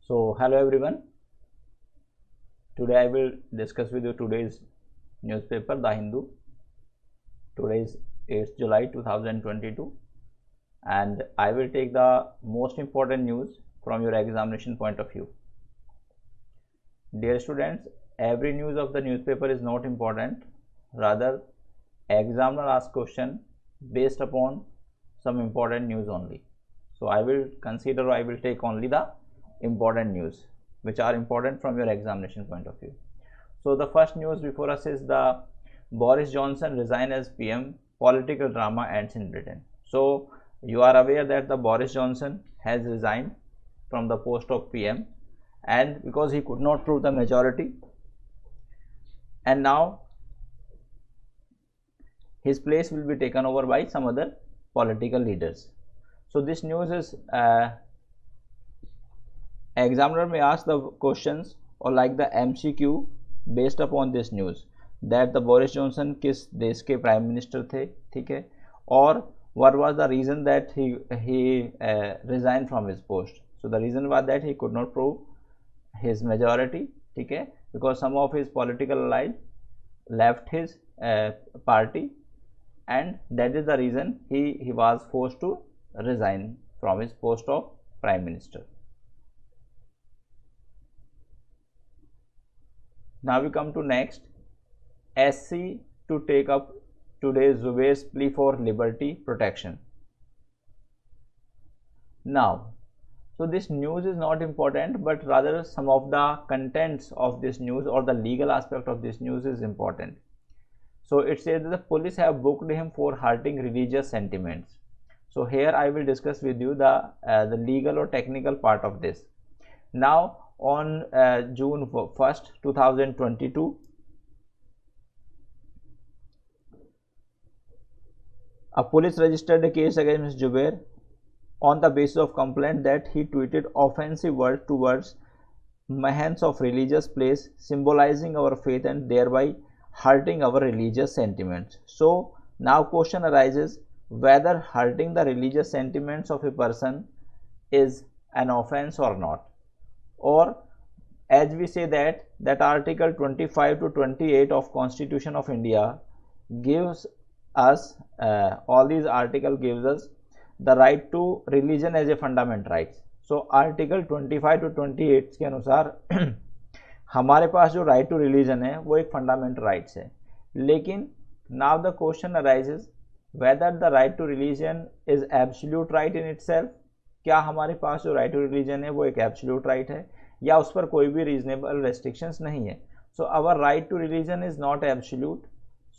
So hello everyone. Today I will discuss with you today's newspaper The Hindu. Today is 8th July 2022 and I will take the most important news from your examination point of view. Dear students, every news of the newspaper is not important. Rather, examiner asks question based upon some important news only. So I will take only the important news which are important from your examination point of view. So the first news before us is the Boris Johnson resign as PM, political drama ends in Britain. So you are aware that the Boris Johnson has resigned from the post of PM, and because he could not prove the majority, and now his place will be taken over by some other political leaders. So this news is examiner may ask the questions or like the MCQ based upon this news that the Boris Johnson किस देश के prime minister थे, ठीक है, और what was the reason that he resigned from his post. So the reason was that he could not prove his majority, ठीक है, because some of his political allies left his party, and that is the reason he was forced to resign from his post of prime minister. Now we come to next, SC to take up today's Zubair's plea for liberty protection. Now, so this news is not important, but rather some of the contents of this news or the legal aspect of this news is important. So it says that the police have booked him for hurting religious sentiments. So here I will discuss with you the legal or technical part of this. Now on June 1st 2022, a police registered a case against Mr. Zubair on the basis of complaint that he tweeted offensive words towards mahants of religious place symbolizing our faith and thereby hurting our religious sentiments. So now question arises whether hurting the religious sentiments of a person is an offense or not, or as we say that article 25 to 28 of Constitution of India gives us all these article gives us the right to religion as a fundamental right. So article 25 to 28 के अनुसार हमारे पास जो right to religion है वो एक fundamental rights है, लेकिन now the question arises whether the right to religion is absolute right in itself. क्या हमारे पास जो राइट टू रिलीजन है वो एक एब्सोल्यूट राइट है या उस पर कोई भी रीजनेबल रेस्ट्रिक्शंस नहीं है. So our right to religion is not absolute.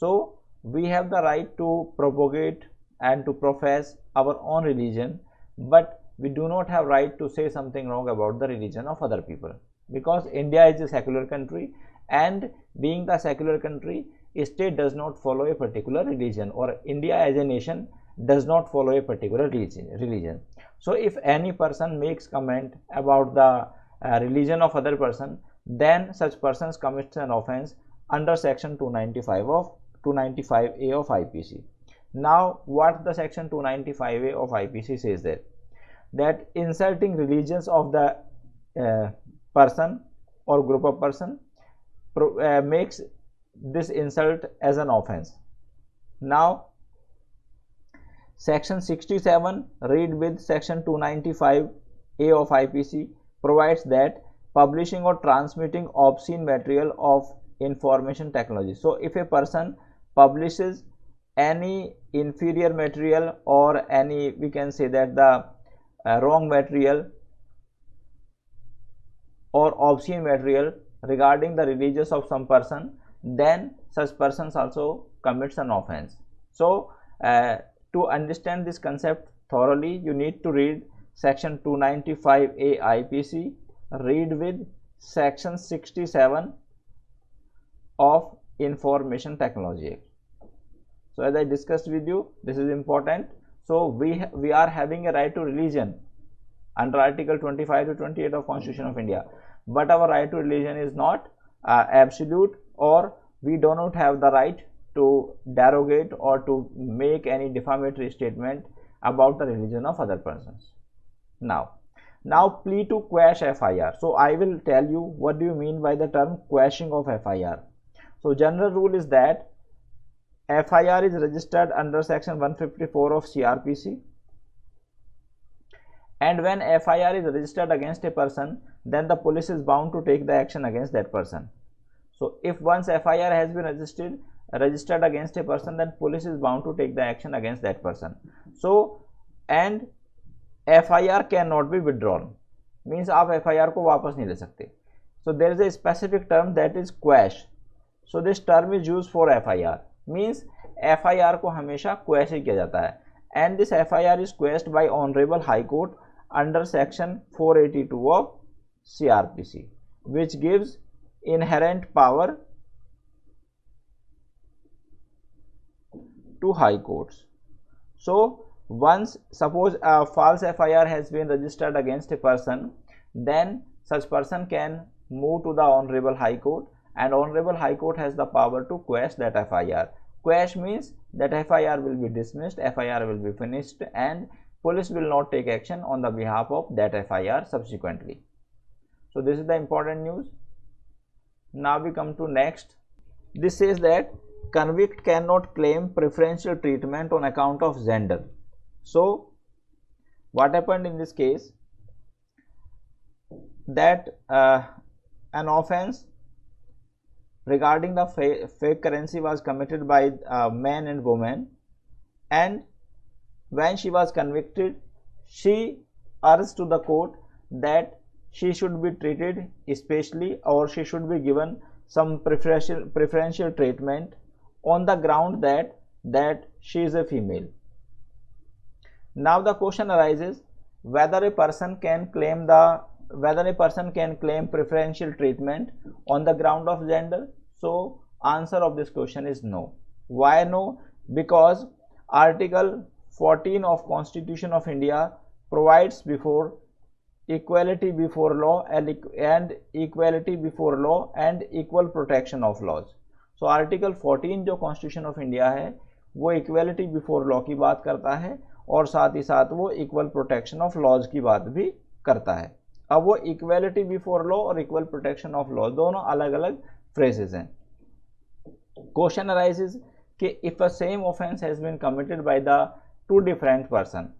So we have the right to propagate and to profess our own religion, but we do not have right to say something wrong about the religion of other people, because India is a secular country, and being the secular country, a state does not follow a particular religion, or India as a nation does not follow a particular religion. So if any person makes comment about the religion of other person, then such persons commits an offense under section 295A of IPC. Now what the section 295A of IPC says that insulting religions of the person or group of person makes this insult as an offense. Now section 67 read with section 295A of IPC provides that publishing or transmitting obscene material of information technology. So if a person publishes any inferior material or any, we can say that the wrong material or obscene material regarding the religious of some person, then such persons also commits an offense. So to understand this concept thoroughly, you need to read section 295A IPC, read with section 67 of Information Technology Act. So as I discussed with you, this is important. So we are having a right to religion under article 25 to 28 of Constitution of India, but our right to religion is not absolute, or we do not have the right to derogate or to make any defamatory statement about the religion of other persons. Now Now, plea to quash FIR. So I will tell you what do you mean by the term quashing of FIR. So general rule is that FIR is registered under section 154 of CRPC, and when FIR is registered against a person, then the police is bound to take the action against that person. So if once FIR has been registered against a person, then police is bound to take the action against that person. So and FIR cannot be withdrawn, means आप FIR को वापस नहीं ले सकते. So there is a specific term that is quash. So this term is used for FIR, means FIR को हमेशा quash ही किया जाता है, and this FIR is quashed by Honorable High Court under section 482 of CRPC, which gives inherent power to high courts. So once suppose a false FIR has been registered against a person, then such person can move to the Honorable High Court, and Honorable High Court has the power to quash that FIR. Quash means that FIR will be dismissed, FIR will be finished, and police will not take action on the behalf of that FIR subsequently. So this is the important news. Now we come to next. This says that convict cannot claim preferential treatment on account of gender. So what happened in this case, that an offense regarding the fake currency was committed by man and woman, and when she was convicted, she urged to the court that she should be treated especially, or she should be given some preferential treatment on the ground that she is a female. Now the question arises whether a person can claim preferential treatment on the ground of gender. So answer of this question is no. Why no? Because Article 14 of Constitution of India provides before equality before law and equality before law and equal protection of laws. So Article 14 जो Constitution of India है वो equality before law की बात करता है, और साथ ही साथ वो equal protection of laws की बात भी करता है. अब वो equality before law और equal protection of law दोनों अलग अलग phrases हैं. Question arises कि if a same offense has been committed by the two different person,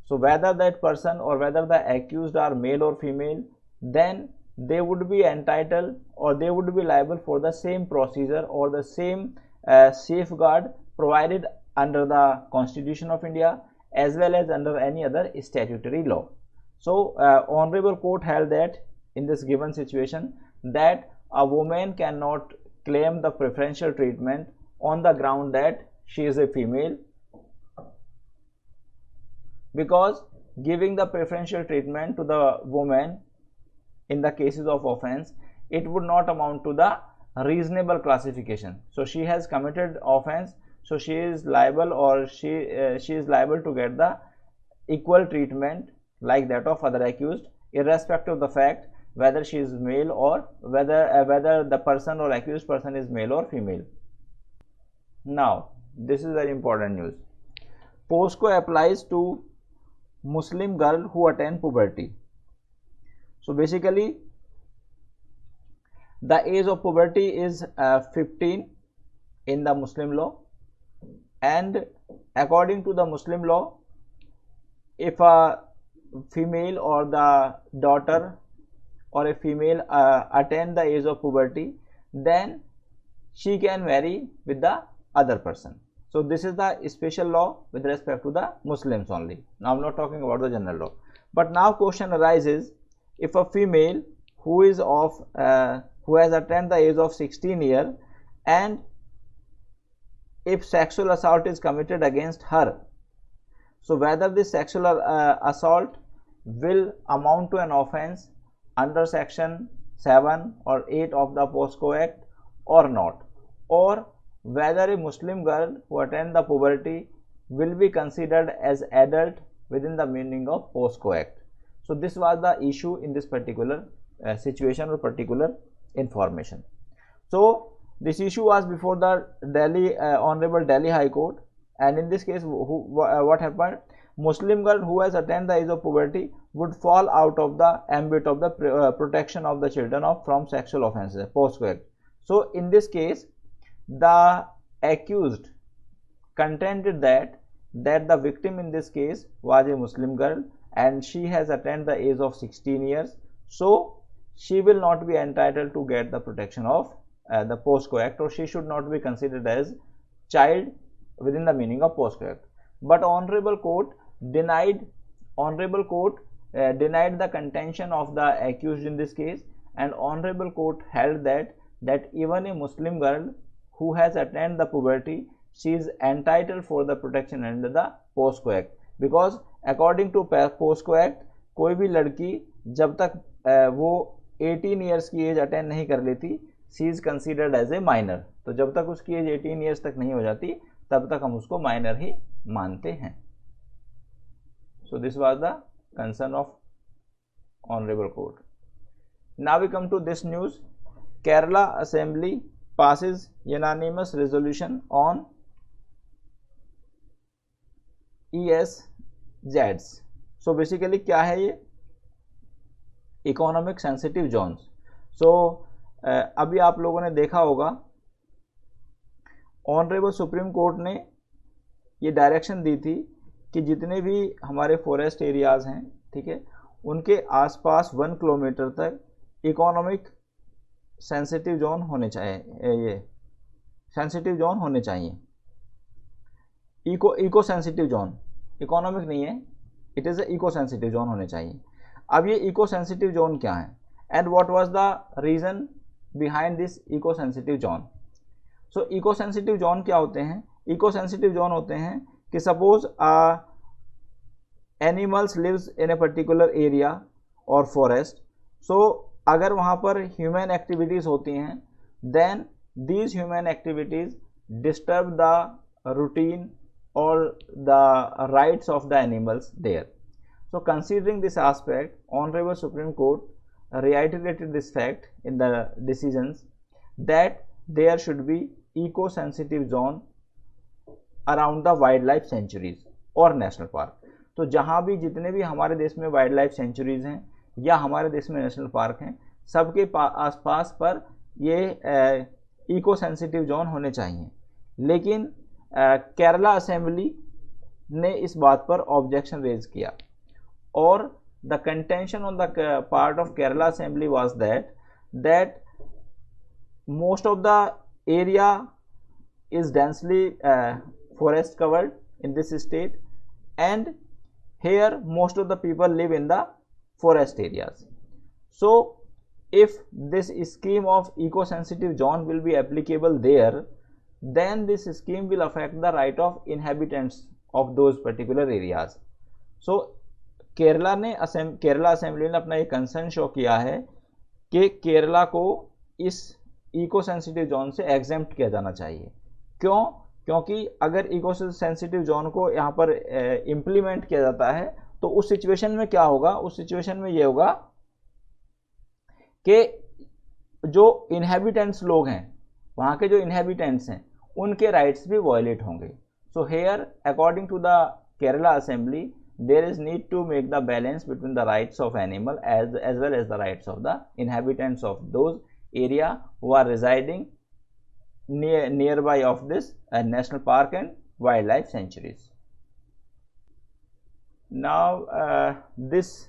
so whether that person or whether the accused are male or female, then they would be entitled or they would be liable for the same procedure or the same safeguard provided under the Constitution of India as well as under any other statutory law. So Honorable Court held that in this given situation that a woman cannot claim the preferential treatment on the ground that she is a female, because giving the preferential treatment to the woman in the cases of offense, it would not amount to the reasonable classification. So she has committed offense, so she is liable, or she is liable to get the equal treatment like that of other accused, irrespective of the fact whether she is male or whether the person or accused person is male or female. Now this is very important news. POSCO applies to Muslim girl who attain puberty. So basically the age of puberty is 15 in the Muslim law, and according to the Muslim law, if a female or the daughter or a female attain the age of puberty, then she can marry with the other person. So this is the special law with respect to the Muslims only. Now I'm not talking about the general law. But now question arises, if a female who is of who has attained the age of 16 years, and if sexual assault is committed against her, so whether this sexual assault will amount to an offense under section 7 or 8 of the POSCO Act or not, or whether a Muslim girl who attained the puberty will be considered as adult within the meaning of POSCO Act. So this was the issue in this particular situation or particular information. So this issue was before the Honorable Delhi High Court, and in this case what happened, Muslim girl who has attained the age of puberty would fall out of the ambit of the protection of the children from sexual offences, POSCO Act. So in this case, the accused contended that the victim in this case was a Muslim girl and she has attained the age of 16 years. So she will not be entitled to get the protection of the POSCO Act, or she should not be considered as child within the meaning of POSCO Act. But Honorable Court denied the contention of the accused in this case, and Honorable Court held that even a Muslim girl who has attained the puberty, she is entitled for the protection under the POSCO Act, because according to POSCO Act कोई भी लड़की जब तक वो 18 years की as attend नहीं कर लेती, she is considered as a minor. तो जब तक उसकी एज 18 ईयर्स तक नहीं हो जाती तब तक हम उसको माइनर ही मानते हैं. So this was the concern of Honorable Court. Now we come to this news. Kerala Assembly passes unanimous resolution on ESZs. So basically क्या है ये? Economic sensitive Jones. सो अभी आप लोगों ने देखा होगा ऑनरेबल सुप्रीम कोर्ट ने ये डायरेक्शन दी थी कि जितने भी हमारे फॉरेस्ट एरियाज हैं, ठीक है, उनके आसपास 1 किलोमीटर तक इकोनॉमिक सेंसिटिव जोन होने चाहिए. ये सेंसिटिव जोन होने चाहिए. इको सेंसिटिव जोन, इकोनॉमिक नहीं है, it is eco sensitive zone होने चाहिए. अब ये इको सेंसिटिव जोन क्या है and what was the reason behind this eco sensitive zone. So eco sensitive zone क्या होते हैं? इको सेंसिटिव जोन होते हैं कि suppose animals lives in a particular area और फॉरेस्ट. सो अगर वहाँ पर ह्यूमन एक्टिविटीज़ होती हैं, then these human activities disturb the routine or the rights of the animals there. So considering this aspect, Honorable Supreme Court reiterated this fact in the decisions that there should be eco-sensitive zone around the wildlife sanctuaries और national park. तो जहाँ भी जितने भी हमारे देश में wild life sanctuaries हैं या हमारे देश में नेशनल पार्क हैं, सबके आसपास पर ये इको सेंसिटिव जोन होने चाहिए. लेकिन केरला असेंबली ने इस बात पर ऑब्जेक्शन रेज किया और the contention on the part of Kerala assembly was that most of the area is densely forest covered in this state, and here most of the people live in the forest areas. So if this scheme of eco-sensitive zone will be applicable there, then this scheme will affect the right of inhabitants of those particular areas. So Kerala assembly ने अपना ये concern show किया है कि केरला को इस eco sensitive zone से exempt किया जाना चाहिए. क्यों? क्योंकि अगर इको सेंसिटिव जोन को यहाँ पर इम्प्लीमेंट किया जाता है तो उस सिचुएशन में क्या होगा? उस सिचुएशन में ये होगा कि जो इनहेबिटेंट्स लोग हैं, वहाँ के जो इनहेबिटेंट्स हैं, उनके राइट्स भी वायलेट होंगे. So here according to the Kerala assembly there is need to make the balance between the rights of animal as well as the rights of the inhabitants of those area who are residing nearby of this national park and wildlife sanctuaries. Now this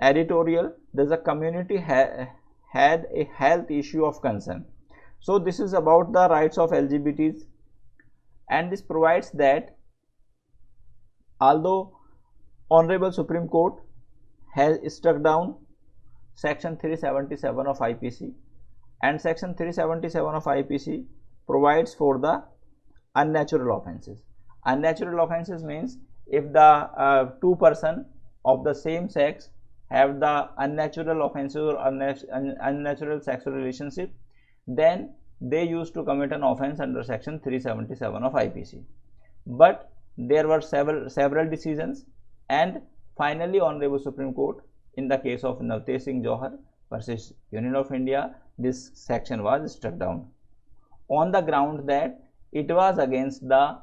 editorial, there's a community had a health issue of concern. So this is about the rights of LGBTs, and this provides that although Honorable Supreme Court has struck down section 377 of IPC, and section 377 of IPC provides for the unnatural offences. Unnatural offences means if the two person of the same sex have the unnatural offences or unnatural sexual relationship, then they used to commit an offence under section 377 of IPC. But there were several decisions, and finally Honorable Supreme Court, in the case of Navtej Singh Johar versus Union of India, this section was struck down on the ground that it was against the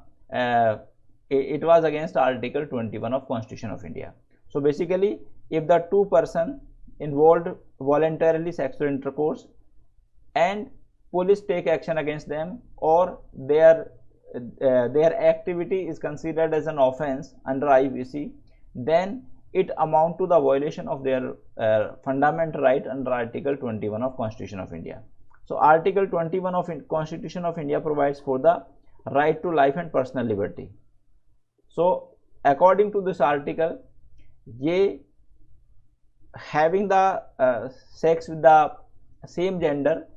it was against Article 21 of Constitution of India. So basically, if the two person involved voluntarily sexual intercourse and police take action against them, or their activity is considered as an offense under IPC, then it amount to the violation of their fundamental right under Article 21 of Constitution of India. So Article 21 of Constitution of India provides for the right to life and personal liberty. So according to this article, ye having the sex with the same gender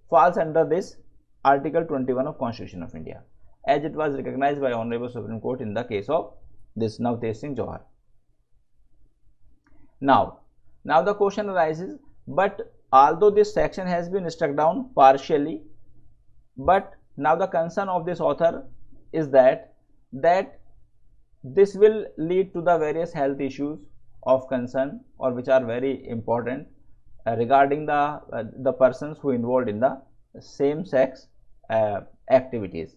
falls under this Article 21 of Constitution of India, as it was recognized by Honorable Supreme Court in the case of this Navtej Singh Johar. Now the question arises, but although this section has been struck down partially, but now the concern of this author is that this will lead to the various health issues of concern, or which are very important regarding the persons who involved in the same sex activities.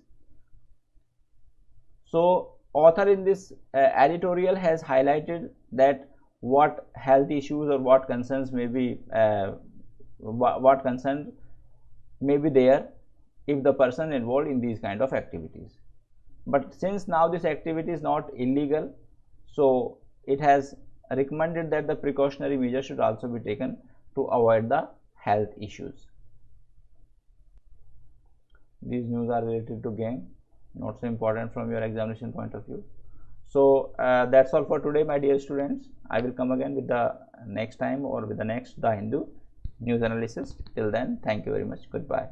So author in this editorial has highlighted that what health issues or what concerns may be what concern may be there if the person involved in these kind of activities. But since now this activity is not illegal, so it has recommended that the precautionary measures should also be taken to avoid the health issues. These news are related to gang, not so important from your examination point of view. So that's all for today, my dear students. I will come again with the next time or with the next The Hindu news analysis. Till then, thank you very much. Goodbye.